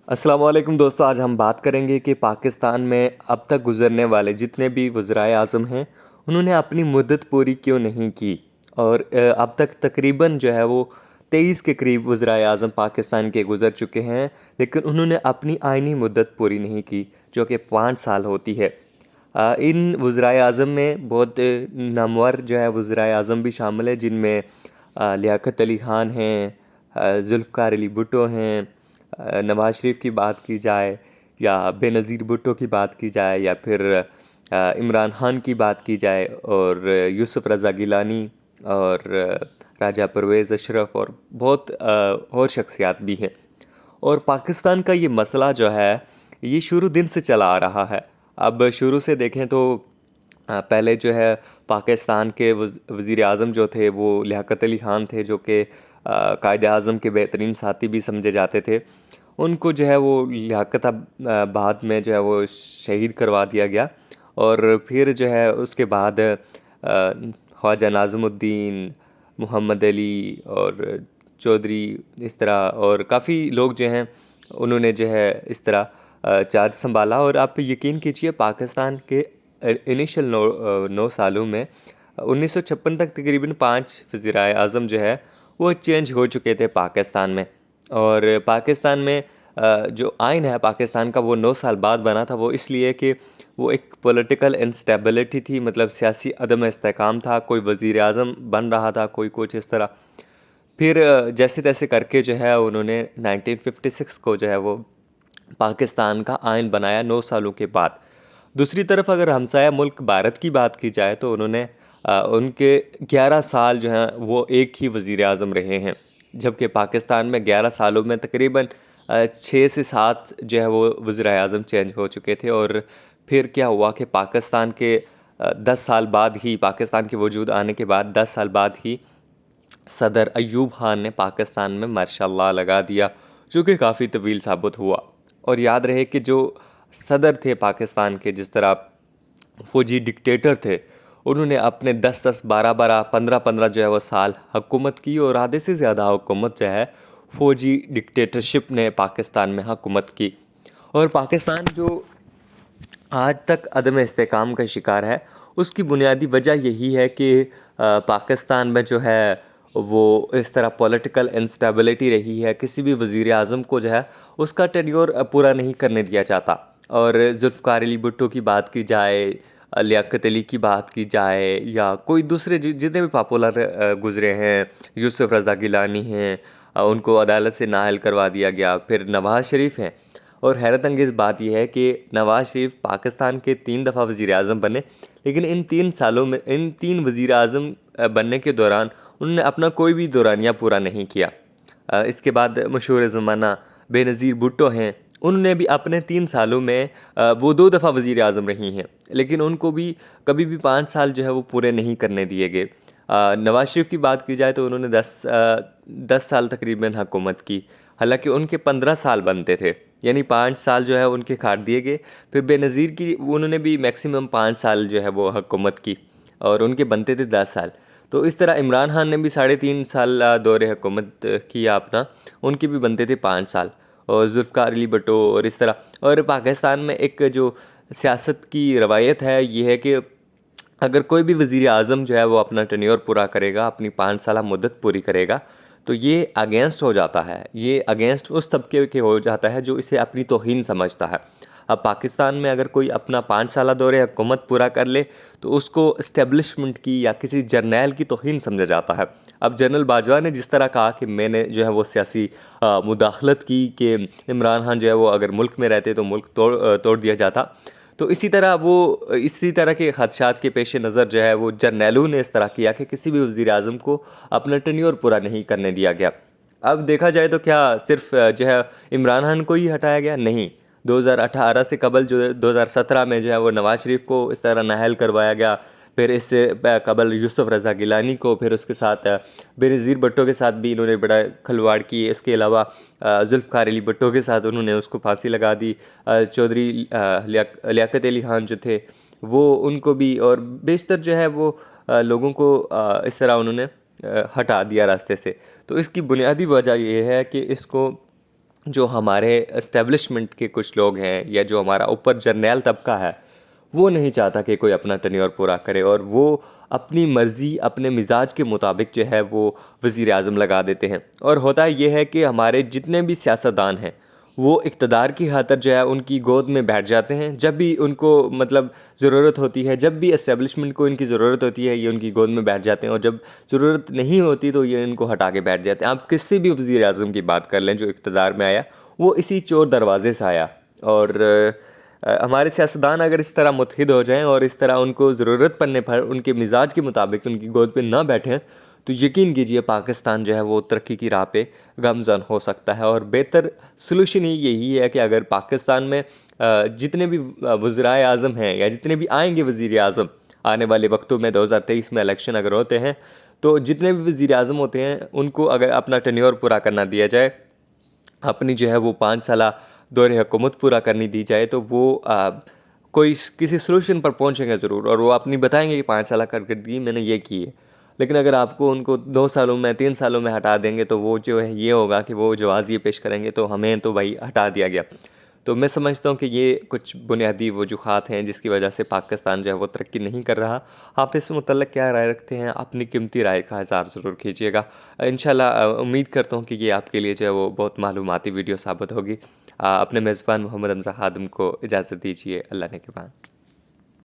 अस्सलाम वालेकुम दोस्तों, आज हम बात करेंगे कि पाकिस्तान में अब तक गुजरने वाले जितने भी वज़राए आज़म हैं उन्होंने अपनी मुद्दत पूरी क्यों नहीं की। और अब तक तकरीबन जो है वो 23 के करीब वज़राए आज़म पाकिस्तान के गुज़र चुके हैं, लेकिन उन्होंने अपनी आइनी मुद्दत पूरी नहीं की जो कि 5 साल होती है। इन वज़राए आज़म में बहुत नामवर जो है वज़राए आज़म भी शामिल है, जिनमें लियाक़त अली ख़ान हैं, ज़ुल्फ़िकार अली भुट्टो हैं, नवाज़ शरीफ की बात की जाए या बेनज़ीर भुट्टो की बात की जाए या फिर इमरान ख़ान की बात की जाए और यूसुफ़ रज़ा गिलानी और राजा परवेज़ अशरफ और बहुत और शख्सियात भी हैं। और पाकिस्तान का ये मसला जो है ये शुरू दिन से चला आ रहा है। अब शुरू से देखें तो पहले जो है पाकिस्तान के वज़ीर आज़म जो थे वो लियाक़त अली ख़ान थे, जो कि कायद आज़म के बेहतरीन साथी भी समझे जाते थे। उनको जो है वो लियाक़त बाद में जो है वो शहीद करवा दिया गया। और फिर जो है उसके बाद ख्वाजा नाज़मुद्दीन, मोहम्मद अली और चौधरी, इस तरह और काफ़ी लोग जो हैं उन्होंने जो है इस तरह चार्ज संभाला। और आप यकीन कीजिए पाकिस्तान के इनिशियल 9 सालों में 1956 तक तकरीबन 5 वज़ीराए आज़म जो है वो चेंज हो चुके थे पाकिस्तान में। और पाकिस्तान में जो आइन है पाकिस्तान का वो 9 साल बाद बना था। वो इसलिए कि वो एक पॉलिटिकल इंस्टेबिलिटी थी, मतलब सियासी अदम इस्तेहकाम था। कोई वज़ीर आज़म बन रहा था, कोई कुछ इस तरह। फिर जैसे तैसे करके जो है उन्होंने 1956 को जो है वो पाकिस्तान का आइन बनाया 9 सालों के बाद। दूसरी तरफ अगर हमसाया मुल्क भारत की बात की जाए तो उन्होंने उनके 11 साल जो हैं वो एक ही वज़ीर आज़म रहे हैं, जबकि पाकिस्तान में 11 सालों में तकरीबन 6 से 7 जो है वो वज़ीर आज़म चेंज हो चुके थे। और फिर क्या हुआ कि पाकिस्तान के 10 साल बाद ही, पाकिस्तान के वजूद आने के बाद 10 साल बाद ही सदर अयूब खान ने पाकिस्तान में मार्शल लॉ लगा दिया, जो कि काफ़ी तवील साबित हुआ। और याद रहे कि जो सदर थे पाकिस्तान के, जिस तरह फौजी डिक्टेटर थे, उन्होंने अपने 10-10, 12-12, 15-15 जो है वो साल हुकूमत की। और आधे से ज़्यादा हुकूमत जो है फौजी डिक्टेटरशिप ने पाकिस्तान में हुकूमत की। और पाकिस्तान जो आज तक अदम इस्तेहकाम का शिकार है, उसकी बुनियादी वजह यही है कि पाकिस्तान में जो है वो इस तरह पॉलिटिकल इंस्टेबिलिटी रही है। किसी भी वज़ीर आज़म को जो है उसका टेन्योर पूरा नहीं करने दिया जाता। और ज़ुल्फ़िकार अली भुट्टो की बात की जाए, लियाक़त अली की बात की जाए या कोई दूसरे जितने भी पॉपुलर गुज़रे हैं, यूसुफ़ रज़ा गिलानी हैं, उनको अदालत से नाअहल करवा दिया गया। फिर नवाज़ शरीफ हैं। और हैरत अंगेज़ बात यह है कि नवाज़ शरीफ पाकिस्तान के 3 दफ़ा वज़ीर आज़म बने, लेकिन इन 3 सालों में, इन 3 वज़ीर आज़म बनने के दौरान उन्होंने अपना कोई भी दौरानिया पूरा नहीं किया। इसके बाद मशहूर ज़माना बेनज़ीर भुट्टो हैं, उन्होंने भी अपने 3 सालों में वो 2 दफ़ा वज़ीर आज़म रही हैं, लेकिन उनको भी कभी भी 5 साल जो है वो पूरे नहीं करने दिए गए। नवाज़ शरीफ की बात की जाए तो उन्होंने 10 साल तकरीबन हुकूमत की, हालांकि उनके 15 साल बनते थे, यानी 5 साल जो है उनके काट दिए गए। फिर बेनज़ीर की उन्होंने भी मैक्सिमम 5 साल जो है वो हुकूमत की और उनके बनते थे 10 साल। तो इस तरह इमरान खान ने भी 3.5 साल दौरे हुकूमत किया अपना, उनके भी बनते थे 5 साल। और ज़ुल्फ़िकार अली भुट्टो और इस तरह। और पाकिस्तान में एक जो सियासत की रवायत है ये है कि अगर कोई भी वज़ीर आज़म जो है वो अपना टेन्योर पूरा करेगा, अपनी 5 साल मुद्दत पूरी करेगा, तो ये अगेंस्ट हो जाता है, ये अगेंस्ट उस तबके के हो जाता है जो इसे अपनी तौहीन समझता है। अब पाकिस्तान में अगर कोई अपना 5 साल दौरे हुकूमत पूरा कर ले तो उसको इस्टेब्लिशमेंट की या किसी जर्नैल की तौहीन समझा जाता है। अब जनरल बाजवा ने जिस तरह कहा कि मैंने जो है वो सियासी मुदाखलत की कि इमरान खान जो है वो अगर मुल्क में रहते तो मुल्क तोड़ दिया जाता, तो इसी तरह के खदशात के पेश नज़र जो है वो जर्नैलों ने इस तरह किया कि किसी भी वज़ीर आज़म को अपना टेन्योर पूरा नहीं करने दिया गया। अब देखा जाए तो क्या सिर्फ जो है इमरान खान को ही हटाया गया? नहीं, 2018 से कबल जो 2017 में जो है वो नवाज़ शरीफ को इस तरह नाअहल करवाया गया। फिर इससे कबल यूसुफ़ रज़ा गिलानी को, फिर उसके साथ बेनज़ीर भुट्टो के साथ भी इन्होंने बड़ा खिलवाड़ की। इसके अलावा ज़ुल्फ़िकार अली भुट्टो के साथ उन्होंने उसको फांसी लगा दी। चौधरी लियाक़त अली ख़ान जो थे वो, उनको भी, और बेशतर जो है वो लोगों को इस तरह उन्होंने हटा दिया रास्ते से। तो इसकी बुनियादी वजह ये है कि इसको जो हमारे एस्टेब्लिशमेंट के कुछ लोग हैं या जो हमारा ऊपर जर्नैल तबका है, वो नहीं चाहता कि कोई अपना टेन्योर पूरा करे, और वो अपनी मर्ज़ी अपने मिजाज के मुताबिक जो है वो वज़ीर आज़म लगा देते हैं। और होता ये है कि हमारे जितने भी सियासतदान हैं वो इक़्तिदार की खातिर जो है उनकी गोद में बैठ जाते हैं। जब भी उनको मतलब ज़रूरत होती है, जब भी एस्टेब्लिशमेंट को इनकी ज़रूरत होती है, ये उनकी गोद में बैठ जाते हैं, और जब ज़रूरत नहीं होती तो ये इनको हटा के बैठ जाते हैं। आप किसी भी वज़ीर आज़म की बात कर लें जो इक़्तिदार में आया, वो इसी चोर दरवाज़े से आया। और हमारे सियासतदान अगर इस तरह मुत्तहिद हो जाएं और इस तरह उनको ज़रूरत पड़ने पर उनके मिजाज के मुताबिक उनकी गोद पे ना बैठें, तो यकीन कीजिए पाकिस्तान जो है वो तरक्की की राह पे गामज़न हो सकता है। और बेहतर सलूशन ही यही है कि अगर पाकिस्तान में जितने भी वज़राए आज़म हैं या जितने भी आएंगे वज़ीर आज़म आने वाले वक्तों में, 2023 में इलेक्शन अगर होते हैं, तो जितने भी वज़ीर आज़म होते हैं उनको अगर अपना टेन्योर पूरा करना दिया जाए, अपनी जो है वो 5 साला दौरे हुकूमत पूरा करनी दी जाए, तो वो किसी सलूशन पर पहुंचेंगे ज़रूर, और वो अपनी बताएंगे कि 5 साल करके दी मैंने ये की है। लेकिन अगर आपको उनको 2 सालों में 3 सालों में हटा देंगे, तो वो जो है ये होगा कि वो जवाज़ ये पेश करेंगे तो हमें तो भाई हटा दिया गया। तो मैं समझता हूँ कि ये कुछ बुनियादी वजूहात हैं जिसकी वजह से पाकिस्तान जो है वो तरक्की नहीं कर रहा। आप इस मुतल्लिक़ क्या राय रखते हैं? अपनी कीमती राय का इज़हार ज़रूर कीजिएगा। इंशाल्लाह उम्मीद करता हूँ कि ये आपके लिए जो है वो बहुत मालूमाती वीडियो साबित होगी। अपने मेज़बान मोहम्मद हमज़ा खादिम को इजाज़त दीजिए। अल्लाह ने के बाद।